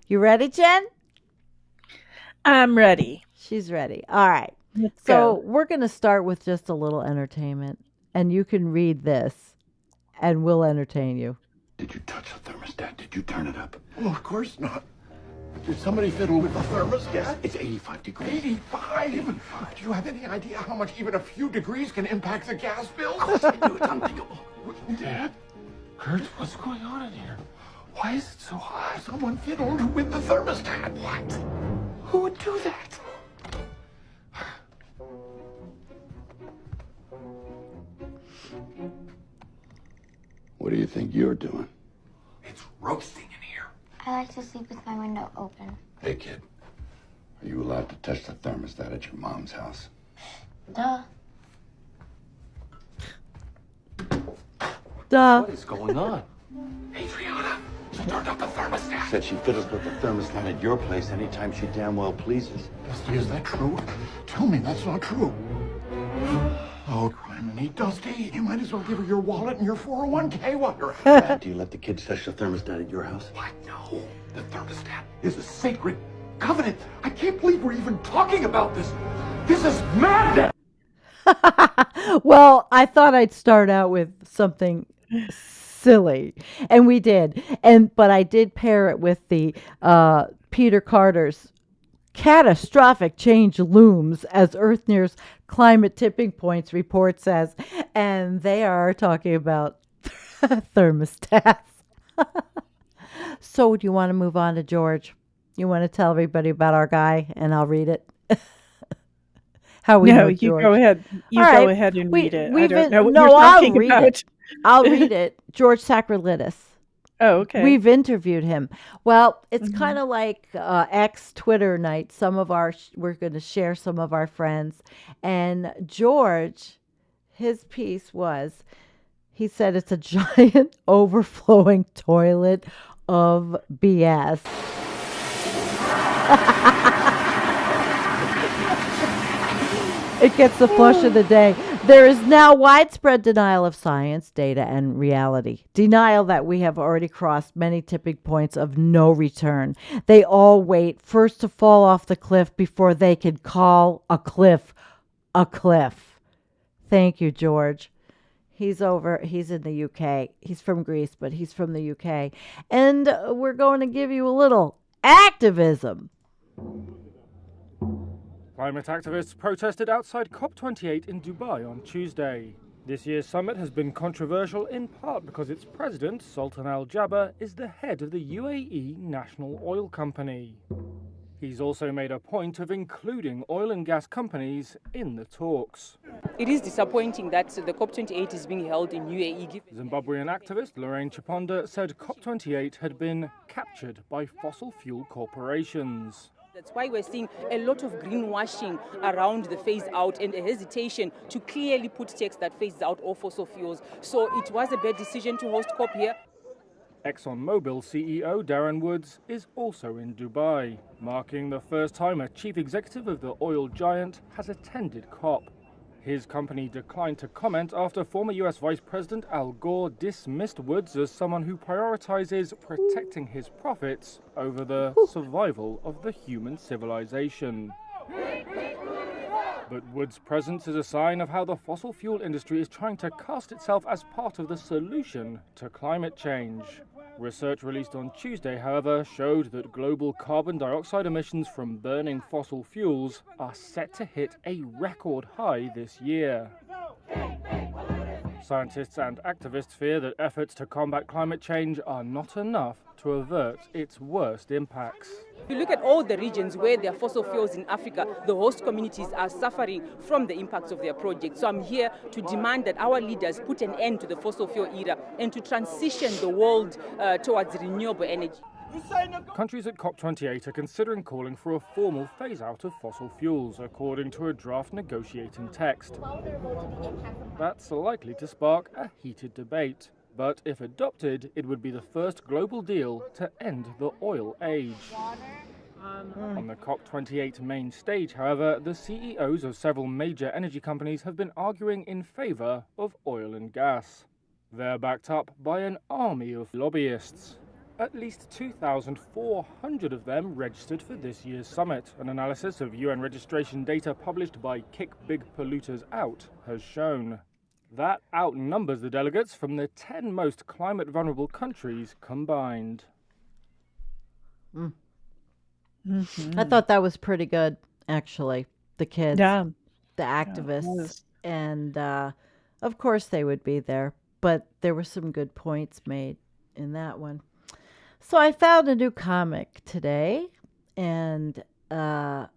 You ready, Jen? I'm ready. She's ready. All right. Let's So go. we're going to start with just a little entertainment, and you can read this, and we'll entertain you. Did you touch the thermostat? Did you turn it up? Oh, of course not. Did somebody fiddle with the thermostat? It's 85 degrees. 85? Even 5. Do you have any idea how much even a few degrees can impact the gas bill? Of course I do. It's unthinkable. Dad? Kurt, what's going on in here? Why is it so hot? Someone fiddled with the thermostat. What? Who would do that? What do you think you're doing? It's roasting in here. I like to sleep with my window open. Hey, kid. Are you allowed to touch the thermostat at your mom's house? Duh. Duh. What is going on? Adriana, she turned up the thermostat. Said she fiddles with the thermostat at your place anytime she damn well pleases. Dusty, is that true? Tell me that's not true. Oh, criminy, Dusty. You might as well give her your wallet and your 401k while you're at it. Do you let the kids touch the thermostat at your house? What? No. The thermostat is a sacred covenant. I can't believe we're even talking about this. This is madness. Well, I thought I'd start out with something silly, and we did. But I did pair it with the Peter Carter's catastrophic change looms as Earth nears climate tipping points, report says, and they are talking about thermostats. So, do you want to move on to George? You want to tell everybody about our guy, and I'll read it. How we No, know you George. go ahead. You All go right. ahead and read it. I We've don't know what no, you're I'll talking read about. it. I'll read it. George Sacralitis. Oh, okay. We've interviewed him. Well, it's Mhm. kind of like X Twitter night. Some of our we're going to share some of our friends, and George, his piece was, he said it's a giant overflowing toilet of BS. It gets the flush of the day. There is now widespread denial of science, data, and reality. Denial that we have already crossed many tipping points of no return. They all wait first to fall off the cliff before they can call a cliff a cliff. Thank you, George. He's in the UK. He's from Greece, but he's from the UK. And we're going to give you a little activism. Climate activists protested outside COP28 in Dubai on Tuesday. This year's summit has been controversial in part because its president, Sultan Al Jaber, is the head of the UAE National Oil Company. He's also made a point of including oil and gas companies in the talks. It is disappointing that the COP28 is being held in UAE. Zimbabwean activist Lorraine Chiponda said COP28 had been captured by fossil fuel corporations. That's why we're seeing a lot of greenwashing around the phase out and a hesitation to clearly put text that phases out all fossil fuels. So it was a bad decision to host COP here. ExxonMobil CEO Darren Woods is also in Dubai, marking the first time a chief executive of the oil giant has attended COP. His company declined to comment after former US Vice President Al Gore dismissed Woods as someone who prioritizes protecting his profits over the survival of the human civilization. But Woods' presence is a sign of how the fossil fuel industry is trying to cast itself as part of the solution to climate change. Research released on Tuesday, however, showed that global carbon dioxide emissions from burning fossil fuels are set to hit a record high this year. Scientists and activists fear that efforts to combat climate change are not enough to avert its worst impacts. If you look at all the regions where there are fossil fuels in Africa, the host communities are suffering from the impacts of their projects. So I'm here to demand that our leaders put an end to the fossil fuel era and to transition the world towards renewable energy. Countries at COP28 are considering calling for a formal phase-out of fossil fuels, according to a draft negotiating text. That's likely to spark a heated debate. But if adopted, it would be the first global deal to end the oil age. On the COP28 main stage, however, the CEOs of several major energy companies have been arguing in favor of oil and gas. They're backed up by an army of lobbyists. At least 2,400 of them registered for this year's summit. An analysis of UN registration data published by Kick Big Polluters Out has shown. That outnumbers the delegates from the 10 most climate-vulnerable countries combined. I thought that was pretty good, actually. The kids, Yeah. the it activists, was. and of course they would be there, but there were some good points made in that one. So I found a new comic today, and I'm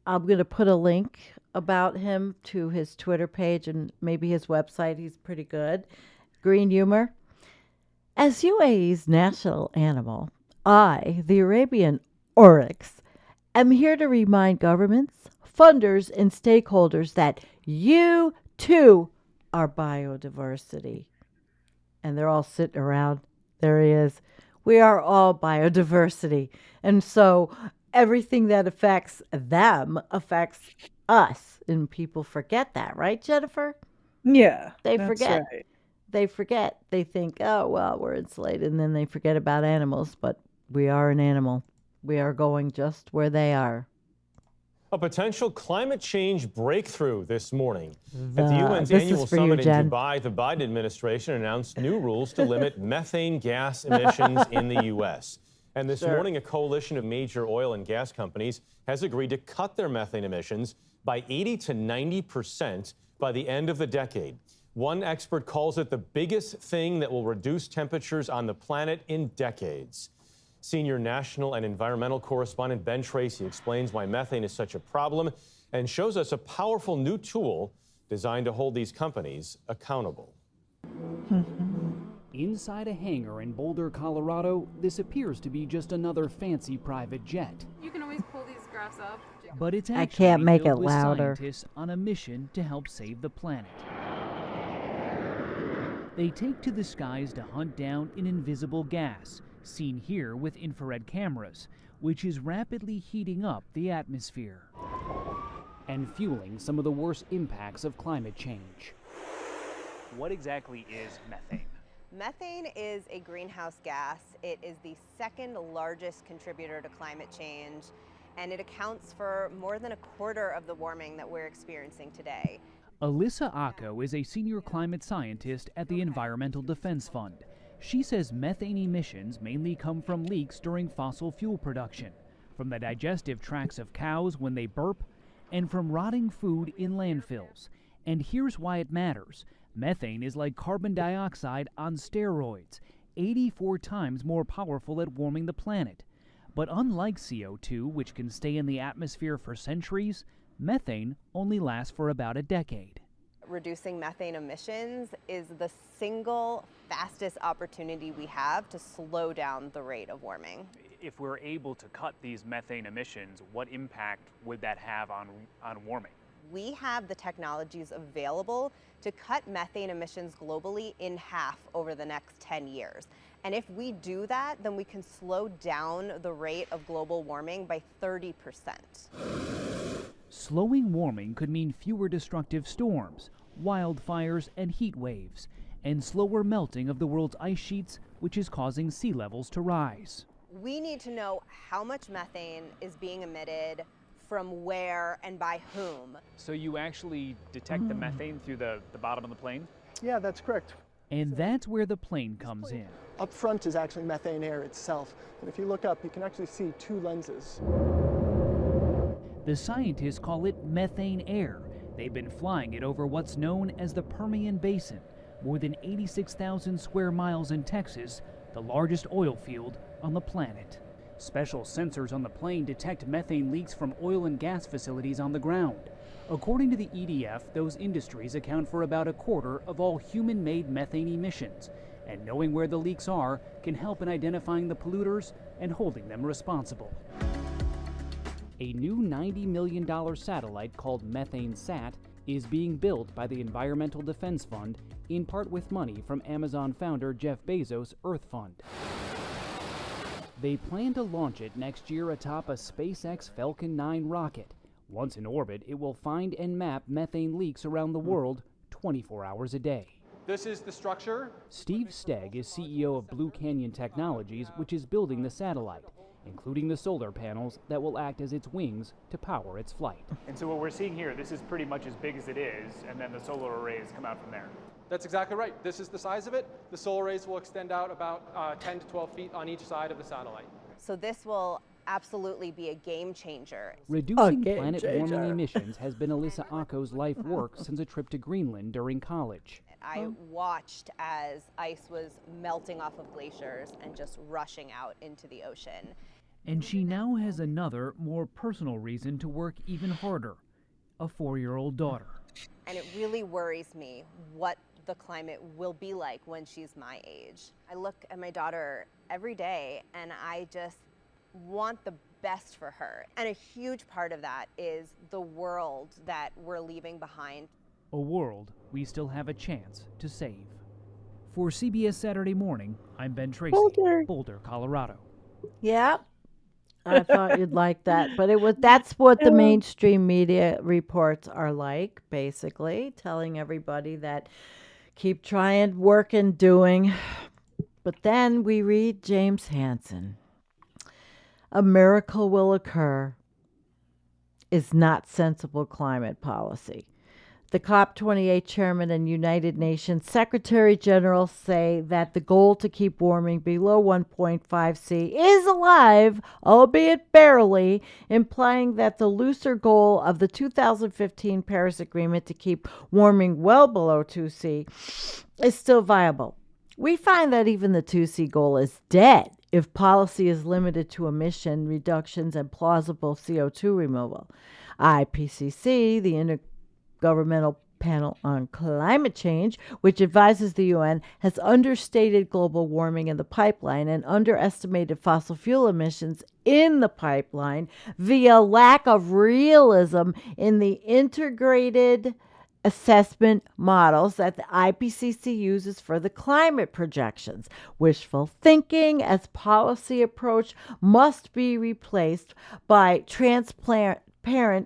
going to put a link about him to his Twitter page and maybe his website. He's pretty good. Green humor. As UAE's national animal, I, the Arabian oryx, am here to remind governments, funders, and stakeholders that you, too, are biodiversity. And they're all sitting around. There he is. We are all biodiversity. And so everything that affects them affects us. And people forget that, right, Jennifer? Yeah. They that's forget. right. They forget. They think, oh, well, we're insulated. And then they forget about animals. But we are an animal. We are going just where they are. A potential climate change breakthrough this morning. At the UN's this is annual for you, summit in Jen. Dubai, the Biden administration announced new rules to limit methane gas emissions in the U.S. And this morning, a coalition of major oil and gas companies has agreed to cut their methane emissions by 80 to 90% by the end of the decade. One expert calls it the biggest thing that will reduce temperatures on the planet in decades. Senior national and environmental correspondent Ben Tracy explains why methane is such a problem and shows us a powerful new tool designed to hold these companies accountable. Inside a hangar in Boulder, Colorado, this appears to be just another fancy private jet. You can always pull these graphs up. But it's I actually can't make filled it with louder. scientists on a mission to help save the planet. They take to the skies to hunt down an invisible gas, seen here with infrared cameras, which is rapidly heating up the atmosphere and fueling some of the worst impacts of climate change. What exactly is methane? Methane is a greenhouse gas. It is the second largest contributor to climate change, and it accounts for more than a quarter of the warming that we're experiencing today. Alyssa Acco is a senior climate scientist at the Environmental Defense Fund. She says methane emissions mainly come from leaks during fossil fuel production, from the digestive tracts of cows when they burp, and from rotting food in landfills. And here's why it matters. Methane is like carbon dioxide on steroids, 84 times more powerful at warming the planet. But unlike CO2, which can stay in the atmosphere for centuries, methane only lasts for about a decade. Reducing methane emissions is the single fastest opportunity we have to slow down the rate of warming. If we're able to cut these methane emissions, what impact would that have on warming? We have the technologies available to cut methane emissions globally in half over the next 10 years. And if we do that, then we can slow down the rate of global warming by 30%. Slowing warming could mean fewer destructive storms, wildfires, and heat waves, and slower melting of the world's ice sheets, which is causing sea levels to rise. We need to know how much methane is being emitted, from where, and by whom. So you actually detect the methane through the bottom of the plane? Yeah, that's correct. And that's where the plane comes in. Up front is actually methane air itself. And if you look up, you can actually see two lenses. The scientists call it methane air. They've been flying it over what's known as the Permian Basin, more than 86,000 square miles in Texas, the largest oil field on the planet. Special sensors on the plane detect methane leaks from oil and gas facilities on the ground. According to the EDF, those industries account for about a quarter of all human-made methane emissions, and knowing where the leaks are can help in identifying the polluters and holding them responsible. A new $90 million satellite called MethaneSat is being built by the Environmental Defense Fund, in part with money from Amazon founder Jeff Bezos' Earth Fund. They plan to launch it next year atop a SpaceX Falcon 9 rocket. Once in orbit, it will find and map methane leaks around the world 24 hours a day. This is the structure. Steve Stegg is CEO of Blue Canyon Technologies, which is building the satellite, including the solar panels that will act as its wings to power its flight. And so what we're seeing here, this is pretty much as big as it is, and then the solar arrays come out from there. That's exactly right. This is the size of it. The solar arrays will extend out about 10 to 12 feet on each side of the satellite. So this will absolutely be a game changer. Reducing planet warming emissions has been Alyssa Akko's life work since a trip to Greenland during college. I watched as ice was melting off of glaciers and just rushing out into the ocean. And she now has another, more personal reason to work even harder, a 4-year-old daughter. And it really worries me what the climate will be like when she's my age. I look at my daughter every day and I just want the best for her. And a huge part of that is the world that we're leaving behind. A world we still have a chance to save. For CBS Saturday Morning, I'm Ben Tracy, Boulder, Colorado. Yeah, I thought you'd like that, but that's what the mainstream media reports are like, basically, telling everybody that keep trying, working, doing. But then we read James Hansen. A miracle will occur is not sensible climate policy. The COP28 chairman and United Nations Secretary General say that the goal to keep warming below 1.5 C is alive, albeit barely, implying that the looser goal of the 2015 Paris Agreement to keep warming well below 2 C is still viable. We find that even the 2 C goal is dead if policy is limited to emission reductions and plausible CO2 removal. IPCC, the Intergovernmental Panel on Climate Change, which advises the UN, has understated global warming in the pipeline and underestimated fossil fuel emissions in the pipeline via lack of realism in the integrated assessment models that the IPCC uses for the climate projections. Wishful thinking as policy approach must be replaced by transparent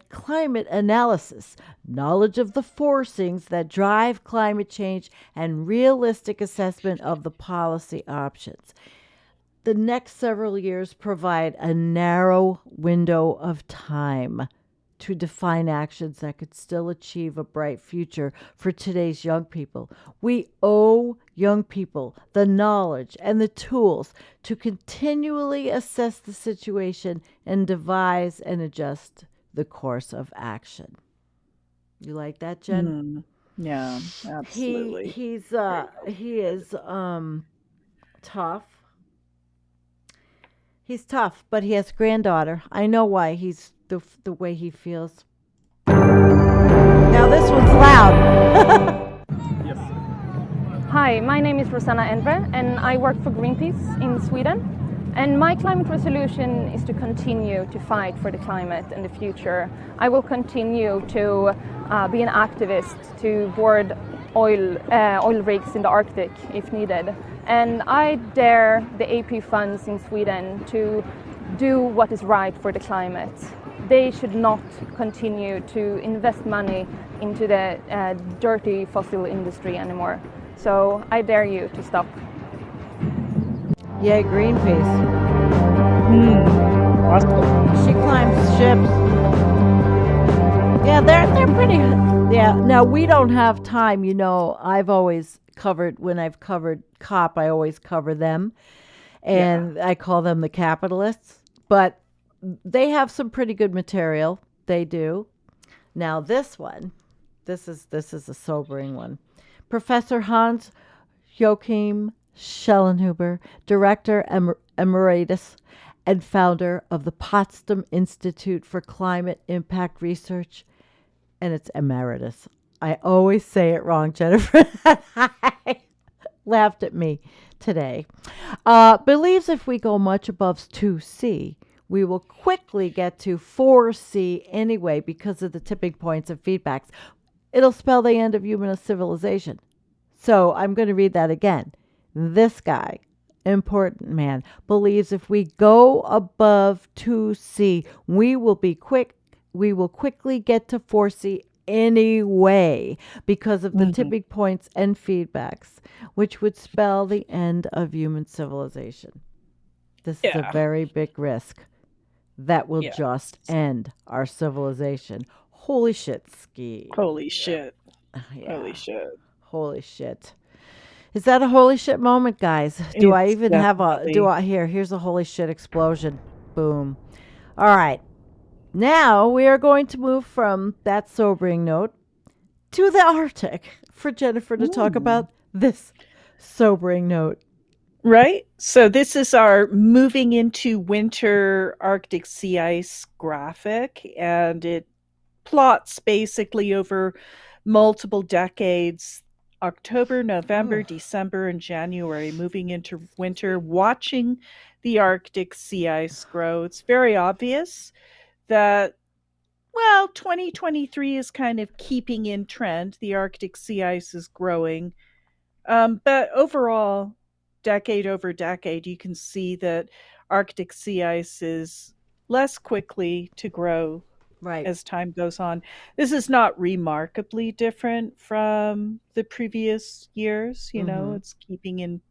climate analysis, knowledge of the forcings that drive climate change, and realistic assessment of the policy options. The next several years provide a narrow window of time to define actions that could still achieve a bright future for today's young people. We owe young people the knowledge and the tools to continually assess the situation and devise and adjust the course of action. You like that, Jen? Yeah, absolutely. He is tough. He's tough, but he has a granddaughter. I know why he's the way he feels. Now this one's loud. Yes. Hi, my name is Rosanna Endre, and I work for Greenpeace in Sweden. And my climate resolution is to continue to fight for the climate in the future. I will continue to be an activist to board oil rigs in the Arctic if needed. And I dare the AP funds in Sweden to do what is right for the climate. They should not continue to invest money into the dirty fossil industry anymore. So I dare you to stop. Yeah, Greenpeace. Awesome. She climbs ships. Yeah, they're pretty. Yeah. Now we don't have time. You know, I've always covered when I've covered COP. I always cover them, and I call them the capitalists. But they have some pretty good material. They do. Now this one, this is a sobering one. Professor Hans Joachim Schellenhuber, Director Emeritus and founder of the Potsdam Institute for Climate Impact Research, and it's emeritus. I always say it wrong, Jennifer. Laughed at me today. Believes if we go much above 2C, we will quickly get to 4C anyway because of the tipping points and feedbacks. It'll spell the end of human civilization. So I'm going to read that again. This guy, important man, believes if we go above 2C, we will quickly get to 4C any way because of the tipping points and feedbacks, which would spell the end of human civilization. This is a very big risk that will just end our civilization. Holy shit, Ski. Holy shit. Yeah. Holy shit. Holy shit. Is that a holy shit moment, guys? Do I even have here's a holy shit explosion. Boom. All right. Now we are going to move from that sobering note to the Arctic for Jennifer to talk about this sobering note. Right? So this is our moving into winter Arctic sea ice graphic, and it plots basically over multiple decades, October, November, December, and January, moving into winter, watching the Arctic sea ice grow. It's very obvious that, well, 2023 is kind of keeping in trend. The Arctic sea ice is growing. But overall, decade over decade, you can see that Arctic sea ice is less quickly to grow as time goes on. This is not remarkably different from the previous years. You know, it's keeping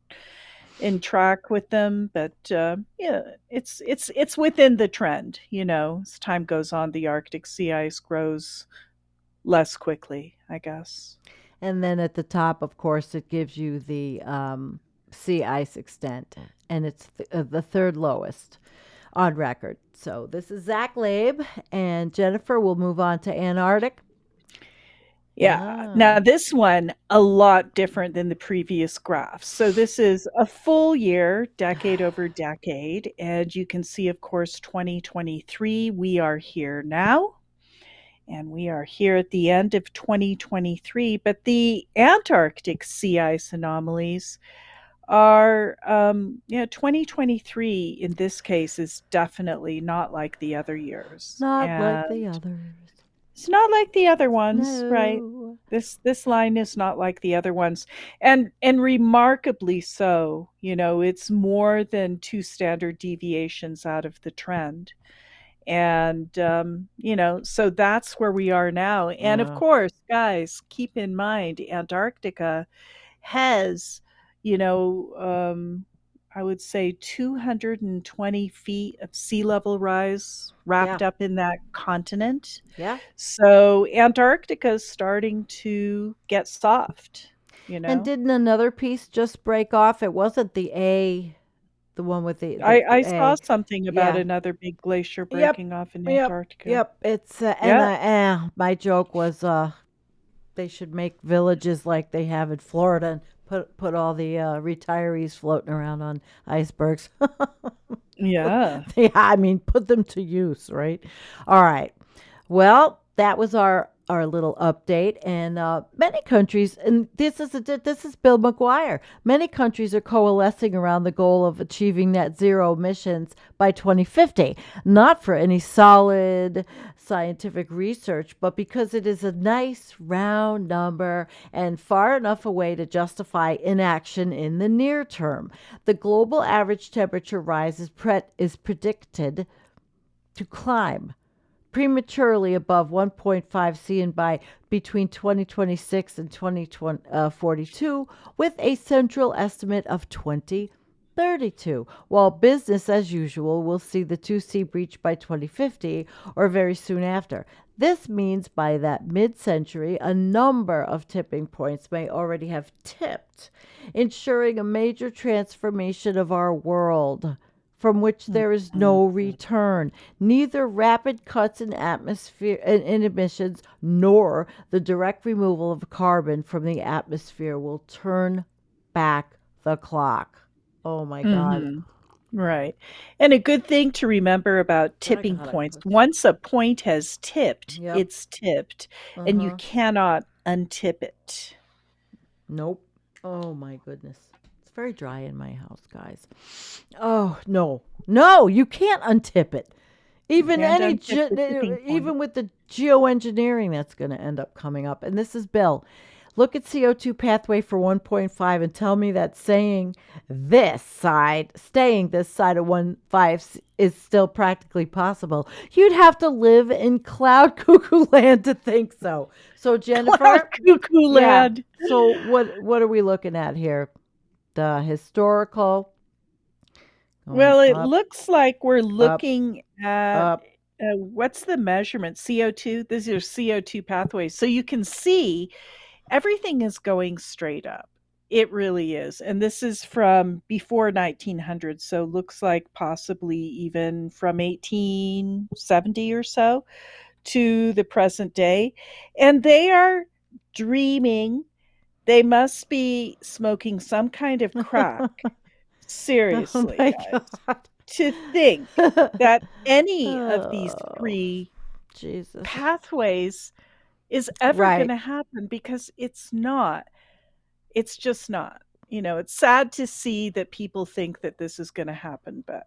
in track with them, but it's within the trend. You know, as time goes on, the Arctic sea ice grows less quickly, I guess. And then at the top, of course, it gives you the sea ice extent, and it's the third lowest on record. So this is Zach Labe, and Jennifer will move on to Antarctic. Yeah. Now this one, a lot different than the previous graphs. So this is a full year, decade over decade. And you can see, of course, 2023, we are here now. And we are here at the end of 2023. But the Antarctic sea ice anomalies are, 2023 in this case is definitely not like the other years. Like the others. It's not like the other ones, right? This line is not like the other ones, and remarkably so. You know, it's more than 2 standard deviations out of the trend, and so that's where we are now. And of course, guys, keep in mind, Antarctica has, I would say 220 feet of sea level rise wrapped up in that continent. Yeah. So Antarctica is starting to get soft, And didn't another piece just break off? It wasn't the one with the I saw something about another big glacier breaking off in Antarctica. Yep. It's my joke was they should make villages like they have in Florida and put all the retirees floating around on icebergs. Yeah. I mean, put them to use, right? All right. Well, that was our little update, and many countries, and this is Bill McGuire. Many countries are coalescing around the goal of achieving net zero emissions by 2050, not for any solid scientific research, but because it is a nice round number and far enough away to justify inaction in the near term. The global average temperature rise is predicted to climb prematurely above 1.5 C and by between 2026 and 2042, with a central estimate of 2032, while business as usual will see the 2C breach by 2050 or very soon after. This means by that mid-century, a number of tipping points may already have tipped, ensuring a major transformation of our world, from which there is no return. Neither rapid cuts in atmosphere in emissions nor the direct removal of carbon from the atmosphere will turn back the clock. Oh my God. Right. And a good thing to remember about tipping points, once a point has tipped, it's tipped, and you cannot untip it. Nope. Oh my goodness. It's very dry in my house, guys. Oh, no, you can't untip it. Even with the geoengineering that's going to end up coming up. And this is Bill. Look at CO2 pathway for 1.5 and tell me that staying this side of 1.5 is still practically possible. You'd have to live in cloud cuckoo land to think so. So Jennifer, Cloud cuckoo land. So what are we looking at here? The historical. Well, it up, looks like we're looking at up. what's the measurement? CO2. These are CO2 pathways. So you can see everything is going straight up. It really is. And this is from before 1900. So looks like possibly even from 1870 or so to the present day. And they are dreaming. They must be smoking some kind of crack. Seriously, Oh my guys. God. To think that any of these three Jesus. pathways is ever going to happen, because it's not. It's just not. It's sad to see that people think that this is going to happen, but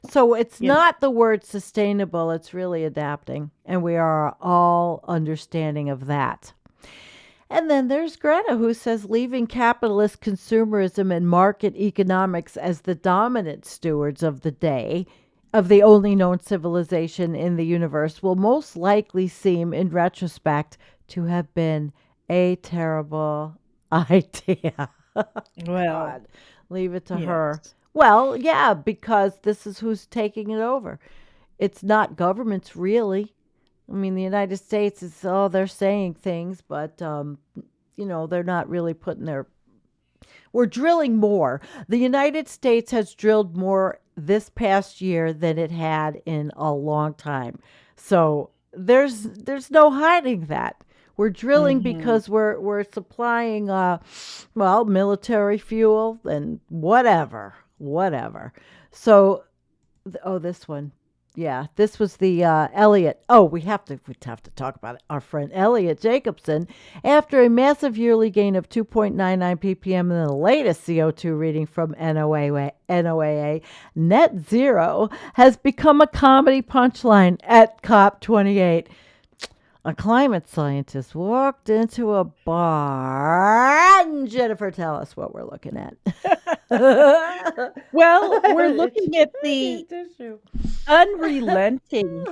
so it's not the word sustainable, it's really adapting, and we are all understanding of that. And then there's Greta, who says leaving capitalist consumerism and market economics as the dominant stewards of the day, of the only known civilization in the universe, will most likely seem, in retrospect, to have been a terrible idea. Well, God, leave it to her. Well, yeah, because this is who's taking it over. It's not governments, really. I mean, the United States is, they're saying things, but, they're not really putting we're drilling more. The United States has drilled more this past year than it had in a long time. So there's no hiding that. We're drilling because we're supplying, military fuel and whatever. So, this one. Yeah, this was the Elliot. Oh, we have to talk about it. Our friend Elliot Jacobson, after a massive yearly gain of 2.99 ppm in the latest CO2 reading from NOAA, net zero has become a comedy punchline at COP28. A climate scientist walked into a bar. And Jennifer, tell us what we're looking at. Well, we're looking at the unrelenting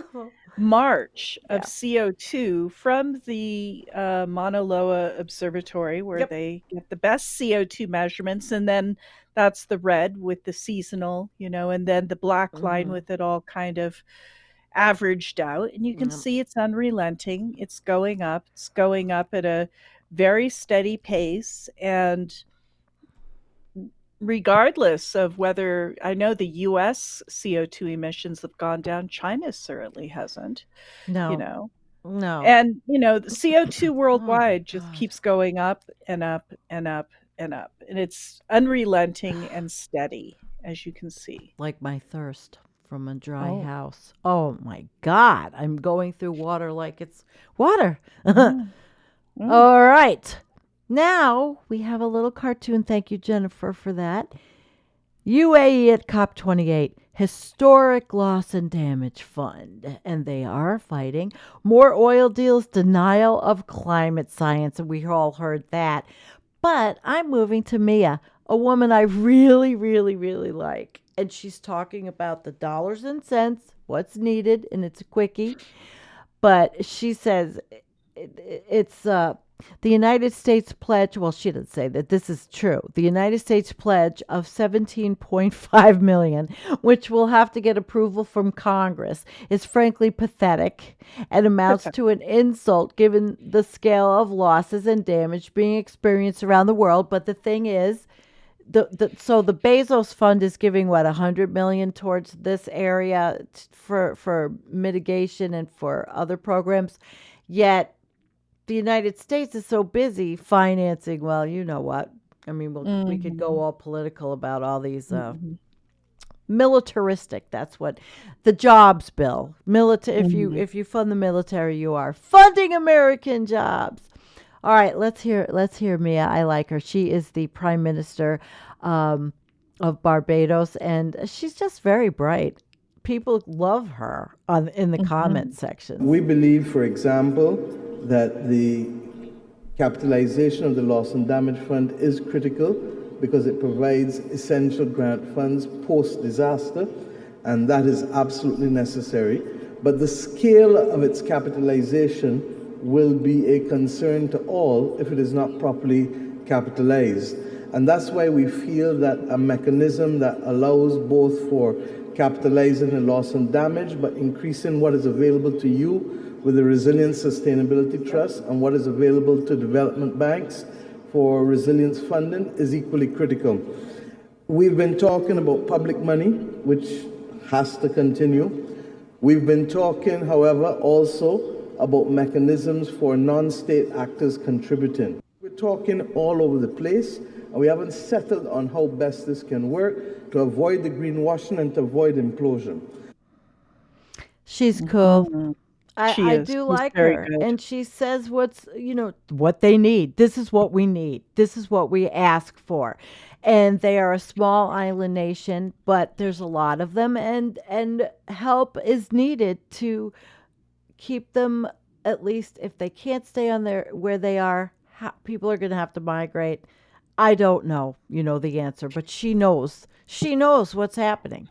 march of CO2 from the Mauna Loa Observatory, where they get the best CO2 measurements, and then that's the red with the seasonal, and then the black line with it all kind of averaged out, and you can see it's unrelenting. It's going up at a very steady pace, and regardless of whether, I know the US CO2 emissions have gone down, China certainly hasn't. No. And the CO2 worldwide just keeps going up and up and up and up, and it's unrelenting and steady, as you can see. Like my thirst from a dry house. Oh my God. I'm going through water like it's water. All right. Now we have a little cartoon. Thank you, Jennifer, for that. UAE at COP28, historic loss and damage fund. And they are fighting more oil deals, denial of climate science. And we all heard that. But I'm moving to Mia, a woman I really, really, really like. And she's talking about the dollars and cents, what's needed, and it's a quickie. But she says it's the United States pledge. Well, she didn't say that this is true. The United States pledge of $17.5 million, which will have to get approval from Congress, is frankly pathetic and amounts to an insult given the scale of losses and damage being experienced around the world. But the thing is, so the Bezos fund is giving $100 million towards this area for mitigation and for other programs, yet the United States is so busy financing. Well, you know what? I mean, we could go all political about all these militaristic. That's what the jobs bill. If you fund the military, you are funding American jobs. All right, let's hear Mia. I like her. She is the Prime Minister of Barbados, and she's just very bright. People love her in the comment section. We believe, for example, that the Capitalization of the Loss and Damage Fund is critical because it provides essential grant funds post-disaster, and that is absolutely necessary. But the scale of its capitalization will be a concern to all if it is not properly capitalized. And that's why we feel that a mechanism that allows both for capitalizing the loss and damage, but increasing what is available to you with the Resilience Sustainability Trust and what is available to development banks for resilience funding is equally critical. We've been talking about public money, which has to continue. We've been talking, however, also about mechanisms for non-state actors contributing. We're talking all over the place, and we haven't settled on how best this can work to avoid the greenwashing and to avoid implosion. She's cool. I do She's like very her. good. And she says what they need. This is what we need. This is what we ask for. And they are a small island nation, but there's a lot of them, and help is needed to keep them, at least if they can't stay on where they are, people are going to have to migrate. I don't know, the answer, but she knows. She knows what's happening.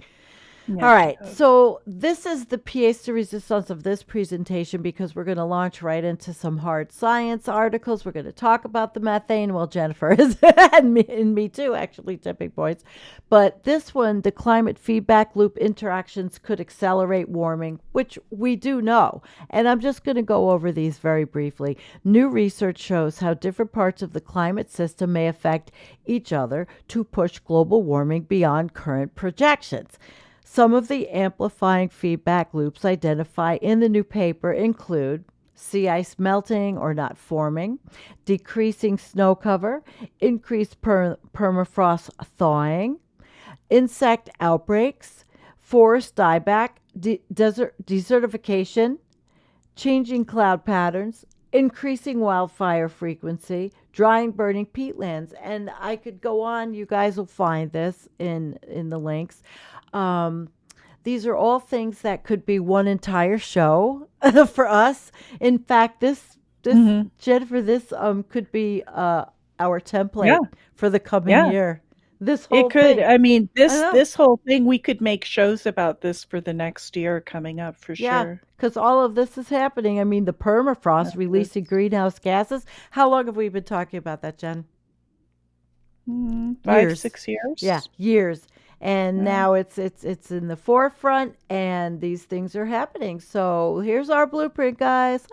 Yes, All right, she does. so this is the pièce de résistance of this presentation because we're going to launch right into some hard science articles. We're going to talk about the methane. Well, Jennifer is, and me too, actually, tipping points. But this one, the climate feedback loop interactions could accelerate warming, which we do know. And I'm just going to go over these very briefly. New research shows how different parts of the climate system may affect each other to push global warming beyond current projections. Some of the amplifying feedback loops identified in the new paper include sea ice melting or not forming, decreasing snow cover, increased permafrost thawing, insect outbreaks, forest dieback, desert desertification, changing cloud patterns, increasing wildfire frequency, drying burning peatlands. And I could go on. You guys will find this in the links. These are all things that could be one entire show for us. In fact, this Jennifer, this could be our template for the coming year. This whole It could. thing. I mean, I know. this whole thing, we could make shows about this for the next year coming up for Yeah, sure. because all of this is happening. I mean, the permafrost releasing greenhouse gases. How long have we been talking about that, Jen? 5, 6 years. Yeah, years. And now it's in the forefront, and these things are happening. So here's our blueprint, guys.